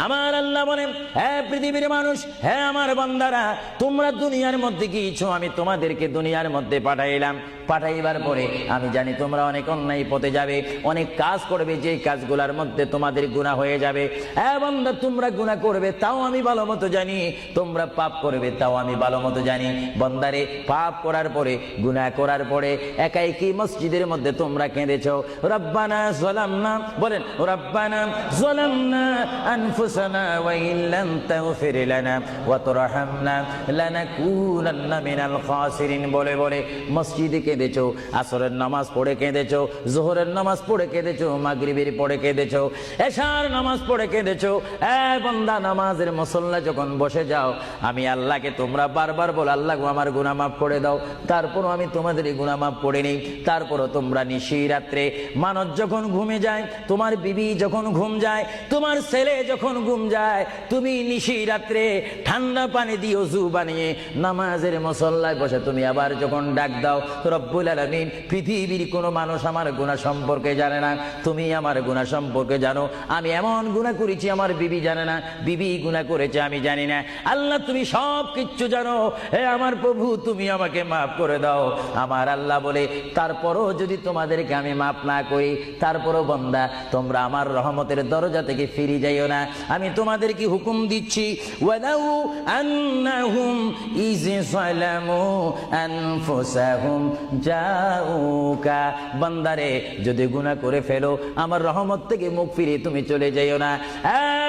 আমার আল্লাহ বলেন, হে পৃথিবীর মানুষ, হে আমার বান্দারা, তোমরা দুনিয়ার মধ্যে গিয়েছো, আমি তোমাদেরকে দুনিয়ার মধ্যে পাঠাইলাম। পাঠাইবার পরে আমি জানি তোমরা অনেক অন্যায় পথে যাবে, অনেক কাজ করবে, যে কাজগুলোর মধ্যে তোমাদের গুনাহ হয়ে যাবে। হ্যাঁ বান্দা, তোমরা গুনাহ করবে তাও আমি ভালো মতো জানি, তোমরা পাপ করবে তাও আমি ভালো মতো জানি। বান্দারে, পাপ করার পরে, গুনাহ করার পরে একাই কি মসজিদের মধ্যে তোমরা কেঁদেছো, রব্বানা যালামনা, বলেন রব্বানা যালামনা আনফুসানা ওয়া ইল্লাম তাগফির লানা ওয়া তুরহামনা লানাকুনান্না মিনাল খাসিরিন বলে বলে মসজিদে কেঁদেছো, আসরের নামাজ পড়ে কেঁদেছো, যোহরের নামাজ পড়ে কেঁদেছো, মাগরিবের পড়ে কেঁদেছো, এশার নামাজ পড়ে কেঁদেছো। এ বান্দা, নামাজের মুসল্লা যখন বসে যাও, আমি আল্লাহকে তোমরা বারবার বল, আল্লাহ আমার গুনাহ মাফ করে দাও। তারপরও আমি তোমাদের গুনাহ মাফ করে নেই। তারপরও তোমরা নিশি রাত্রে, মানুষ যখন ঘুমে যায়, তোমার বিবি যখন ঘুম যায়, তোমার ছেলে যখন ঘুম যায়, তুমি নিশি রাত্রে ঠান্ডা পানি দিয়ে ওযু বানিয়ে নামাজের মুসল্লায় বসে তুমি আবার যখন ডাক দাও, রব্বুল আলামিন, পৃথিবীর কোনো মানুষ আমার গুনাহ সম্পর্কে জানে না, তুমি আমার গুনাহ সম্পর্কে জানো। আমি এমন গুনাহ করেছি আমার বিবি জানে না, বিবি গুনাহ করেছে আমি জানি না। আল্লাহ, তুমি সব কিচ্ছু জানো। হে আমার প্রভু, তুমি আমাকে মাফ করে দাও। আমার আল্লাহ বলে, তারপরও যদি তোমাদেরকে আমি মাফ না করি, তারপরও বান্দা, তোমরা আমার রহমতের দরজা থেকে ফিরে যাইও না। আমি তোমাদেরকে হুকুম দিচ্ছি, ওয়ালাউ আন্নাহুম ইয যালামু আনফুসাহুম জাউকা, বান্দারে, যদি গুনাহ করে ফেলো, আমার রহমত থেকে মুখ ফিরে তুমি চলে যাইও না।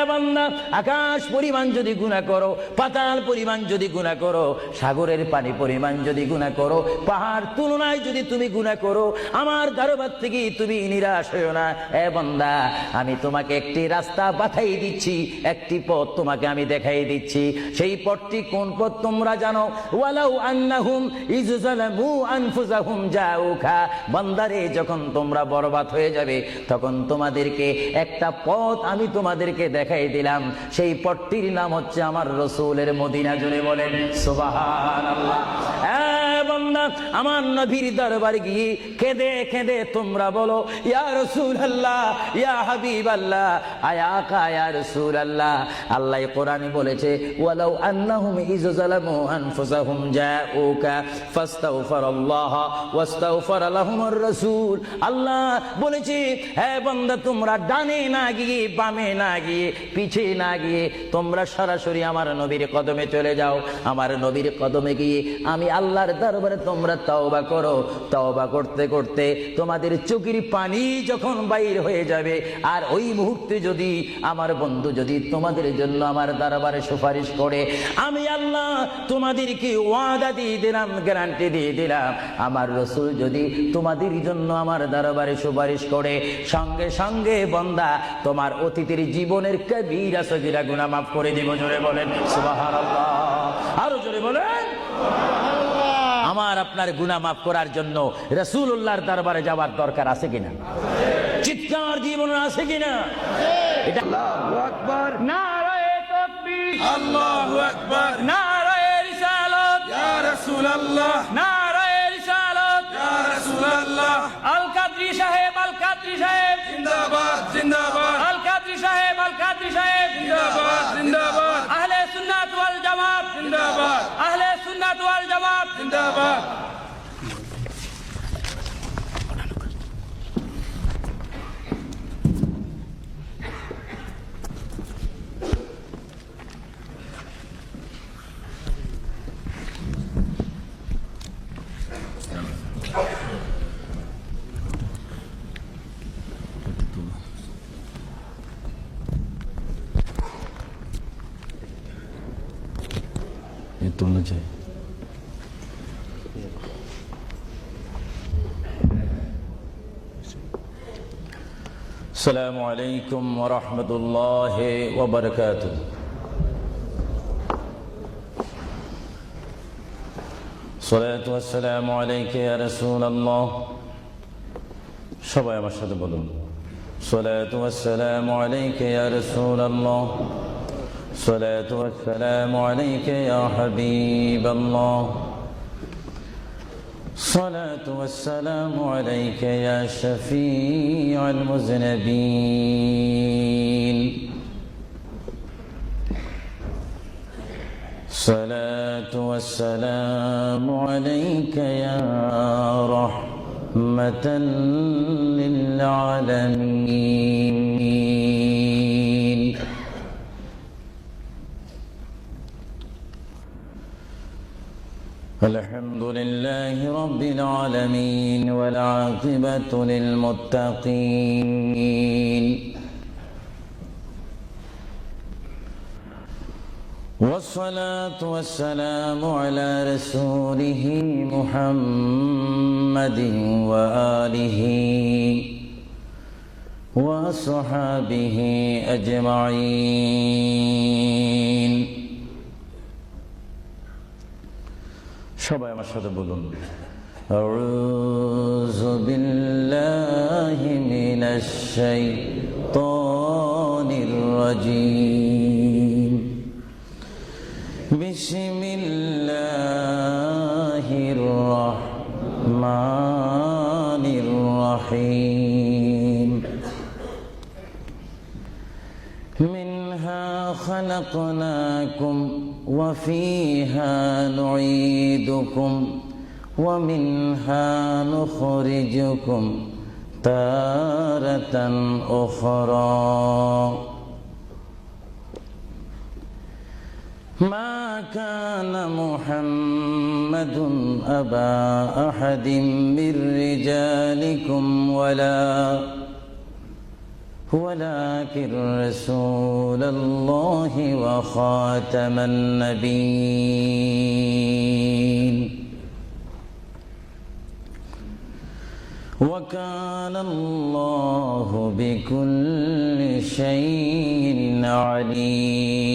বান্দা, আকাশ পরিমাণ যদি গুনাহ করো, পাতাল পরিমাণ যদি গুনাহ করো, সাগরের পানি পরিমাণ যদি গুনাহ করো, পাহাড় তুলনায় যদি তুমি গুনাহ করো, আমার দরবার থেকে তুমি নিরাশ হইও না। বান্দা, আমি তোমাকে একটি রাস্তা বাতাই দিচ্ছি, একটি পথ তোমাকে আমি দেখাই দিচ্ছি। সেই পথটি কোন পথ তোমরা জানো? ওয়ালাউ আন্নাহুম ইয যালামু আনফুসাহুম জাউকা, বান্দারে, যখন তোমরা বরবাদ হয়ে যাবে, তখন তোমাদেরকে একটা পথ আমি তোমাদেরকে দেখাই দিলাম। সেই পথটির নাম হচ্ছে আমার রাসূলের মদিনা। জুড়ে বলেন সুবহানাল্লাহ। বান্দা, আমার নবীর দরবারে গিয়ে কেঁদে কেঁদে তোমরা বলো, ইয়া রাসূলুল্লাহ, ইয়া হাবিবাল্লাহ, আয়াকা ইয়া রাসূলুল্লাহ। আল্লাহ কোরআনে বলেছে, ওয়ালাউ আন্নাহুম ইয যালামু আনফুসাহুম জাউকা ফাস্তাগফিরুল্লাহ ওয়াস্তাগফার লাহুমুর রাসূল। আল্লাহ বলেছে, হে বান্দা, তোমরা ডানে না গিয়ে, বামে না গিয়ে, পিছে না গিয়ে, তোমরা সরাসরি আমার নবীর কদমে চলে যাও। আমার নবীর কদমে গিয়ে আমি আল্লাহর দরবারে তোমরা তওবা করো। তওবা করতে করতে তোমাদের চোখের পানি যখন বাইর হয়ে যাবে, আর ওই মুহূর্তে যদি আমার বন্ধু যদি তোমাদের জন্য আমার দরবারে সুপারিশ করে, আমি আল্লাহ তোমাদেরকে ওয়াদা দিয়ে দিলাম, গ্যারান্টি দিয়ে দিলাম, আমার রাসূল যদি তোমাদের জন্য আমার দরবারে সুপারিশ করে, সঙ্গে সঙ্গে বান্দা, তোমার অতীতের জীবনের কবিরা সগীরা গুনাহ মাফ করে দিব। জোরে বলেন সুবহানাল্লাহ। আরো জোরে বলেন। আমার আপনার গুনাহ মাফ করার জন্য রাসূলুল্লাহর দরবারে যাওয়ার দরকার আছে কিনা? চিৎকার জীবন আছে কিনা? এটা আল্লাহু আকবার, নারায়ে তাকবীর, আল্লাহু আকবার, নারায়ে রিসালাত, ইয়া রাসূলুল্লাহ, নারায়ে রিসালাত, ইয়া রাসূলুল্লাহ। আল কাদরি সাহেব, আল কাদরি সাহেব জিন্দাবাদ, জিন্দাবাদ। আল কাদরি সাহেব, আল কাদরি সাহেব জিন্দাবাদ, জিন্দাবাদ। আহলে সুন্নাত ওয়াল জামাত জিন্দাবাদ, আহলে সুন্নাত ওয়াল জামাত জিন্দাবাদ। तुलना चाहिए। अस्सलामु अलैकुम व रहमतुल्लाहि व बरकातुहू। सलातु वस्सलामु अलैका या रसूलल्लाह। সবাই আমার সাথে বলুন, সলাতু ওয়াসসালামু আলাইকা ইয়া রাসূলুল্লাহ, সলাতু ওয়াসসালামু আলাইকা ইয়া হাবিবাল্লাহ, সলাতু ওয়াসসালামু আলাইকা ইয়া শাফিউল মুযনিবিন। الصلاة والسلام عليك يا رحمة للعالمين الحمد لله رب العالمين والعاقبة للمتقين والصلاة والسلام على رسوله محمد وآله وصحابه أجمعين সবাই আমার সাথে বলুন আউযু বিল্লাহি মিনাশ শাইতানির রাজীম বিসমিল্লাহির রহমানির রহিম মিনহা খালাকনাকুম وفيها نعيدكم ومنها نخرجكم تارة أخرى ما كان محمد أبا أحد من رجالكم ولكن رسول الله وخاتم النبيين وكان الله بكل شيء عليما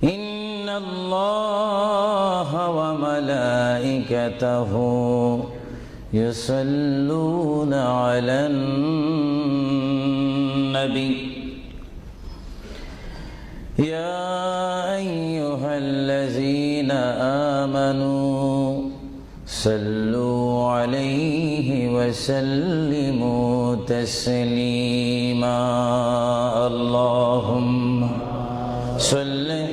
إن الله وملائكته يصلون على النبي يا أيها الذين آمنوا صلوا عليه وسلموا تسليما اللهم صل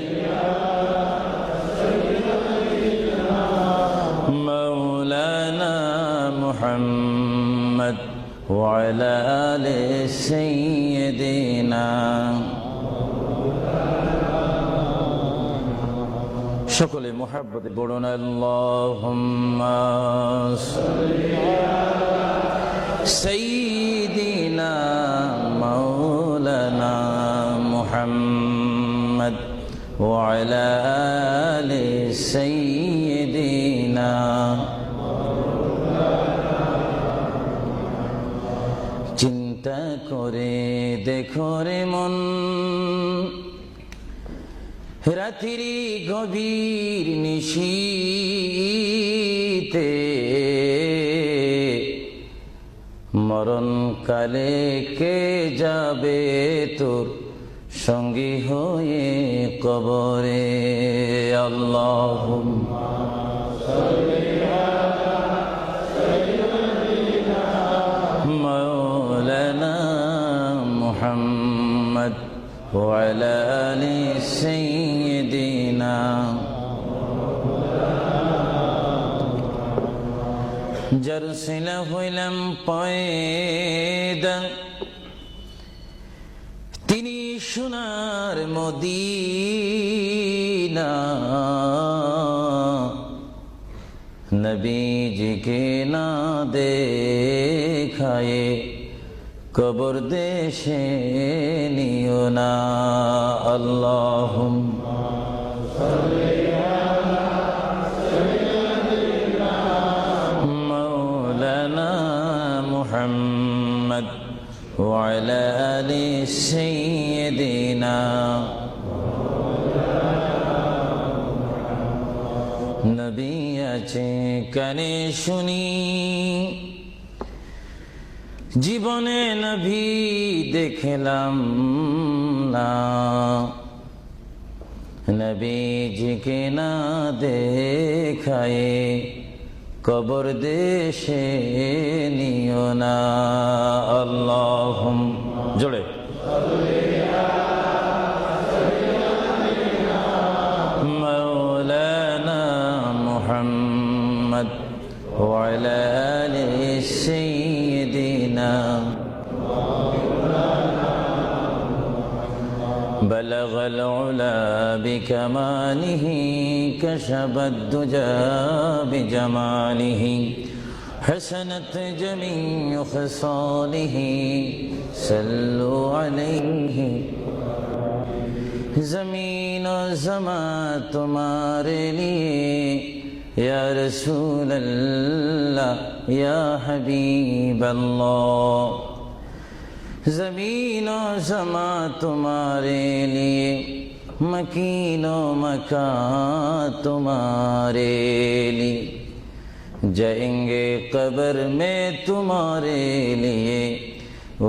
مولانا محمد وعلى آل سيدنا সকলে মুহাব্বতে পড়ুন আল্লাহুম্মা সাল্লি আলা সাইয়্যিদিনা মাওলানা মুহাম্মদ ওয়া আলা আলি সাইয়্যিদিনা চিন্তা করে দেখো রে মন রাত্রি গভীর নিশীতে মরণ কালে কে যাবে তোর সঙ্গী হয়ে কবরে আল্লাহুম্মা সাল্লি আলা সাইয়্যিদিনা মাওলানা মুহাম্মদ ওয়া আলা আলি সাইয়্যিদিনা যার সিলা হইলাম পয়দা তিনি সোনার মদিনা নবীজিকে না দেখায়ে কবর দেশে নিও না আল্লাহুম্মা সাল্লি আলা সাইয়্যিদিনা মাওলানা মুহাম্মদ ওয়া আলা আলি সাইয়্যিদিনা নবী আছে কানে শুনি জীবনে নবী দেখলাম না নবীজিকে না দেখায়ে কবর দেশে নিও না আল্লাহুম্মা জোরে وعلى آل سيدنا بلغ العلا بكماله كشف الدجى بجماله حسنت جميع خصاله صلوا عليه زمین و زمان تمہارے لیے یا رسول اللہ یا حبیب اللہ زمین و زمان تمہارے لیے مکین و مکان تمہارے لیے جائیں گے قبر میں تمہارے لیے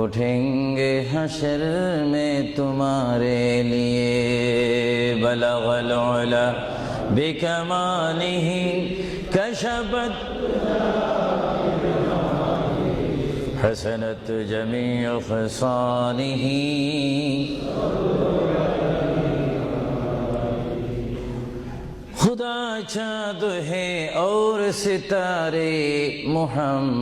اٹھیں گے حشر میں تمہارے لیے بلغ العلا بکمالہ کشفت حسنت جمیع خصالہ خدا چاند ہے اور ستارے محمد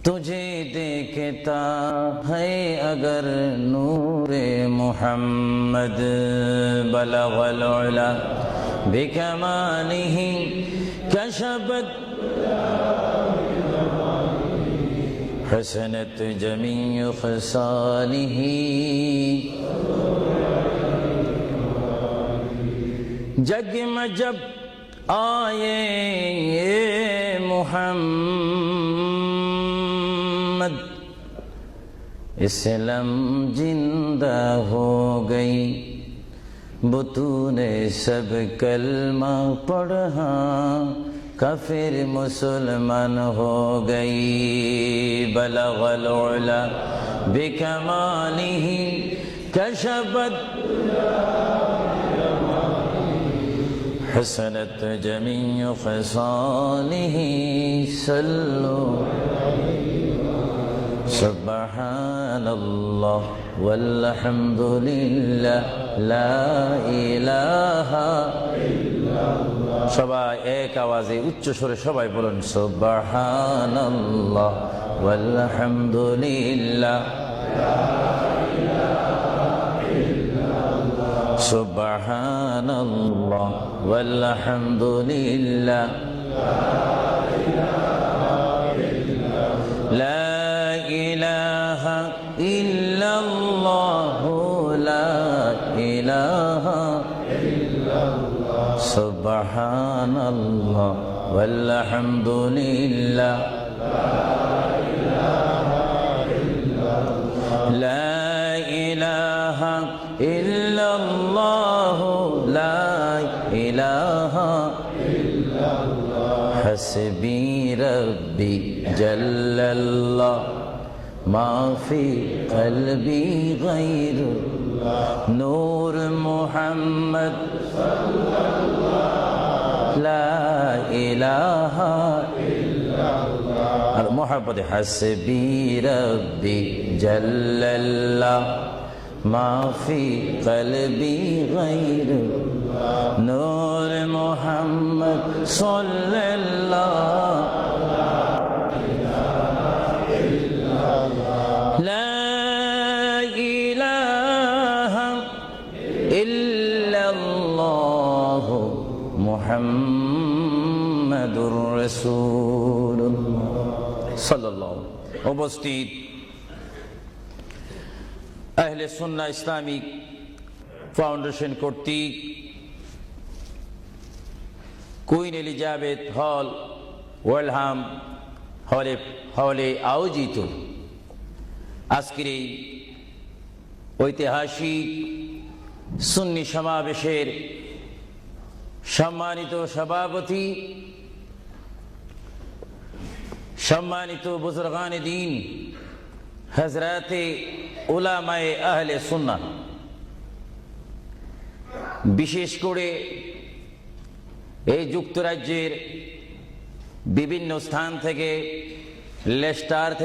تجھے دیکھتا ہے اگر نور محمد بلغ العلا بکمالہ کشفت حسنت جمیع خصالہ جگ میں جب آئے محمد اسلام زندہ ہو گئی بطون سب کلمہ پڑھا کافر مسلمان ہو گئی بلغ العلا بکمالہ کشفت حسنت جمیع خصالہ صلوا سبحان اللہ والحمد للہ لا الہ সবাই এক আওয়াজে উচ্চ স্বরে সবাই বলুন সুবহানাল্লাহ ওয়ালহামদুলিল্লাহ সুবহানাল্লাহ ওয়ালহামদুলিল্লাহ লা ইলাহা ইল্লাল্লাহ লা ইলাহা সুবহানাল্লাহ ওয়ালহামদুলিল্লাহ লা ইলাহা ইল্লাল্লাহ লা ইলাহা হাসবি রব্বি জাল্লাল্লাহ মা ফি কলবি গায়রুল্লাহ নূর মুহাম্মদ লা ইলাহা ইল্লাল্লাহ আর মোহাব্বত হাসবি রব্বি জাল্লাল্লাহ মা ফি কলবি গায়রুল্লাহ নূর মুহাম্মদ সাল্লাল্লাহ লা ইলাহা ইল্লাল্লাহ মুহাম্মাদুর রাসূলুল্লাহ সাল্লাল্লাহু উপস্থিত আহলে সুন্নাহ ইসলামিক ফাউন্ডেশন কর্তৃক কুইন এলিজাবেথ হল ওয়েলহাম হলে আয়োজিত আজকের এই ঐতিহাসিক সুন্নি সমাবেশের সম্মানিত সভাপতি, সম্মানিত বুজুর্গান দ্বীন, হযরতে উলামায়ে আহলে সুন্নাহ, বিশেষ করে এই যুক্তরাজ্যের বিভিন্ন স্থান থেকে, লেস্টার থেকে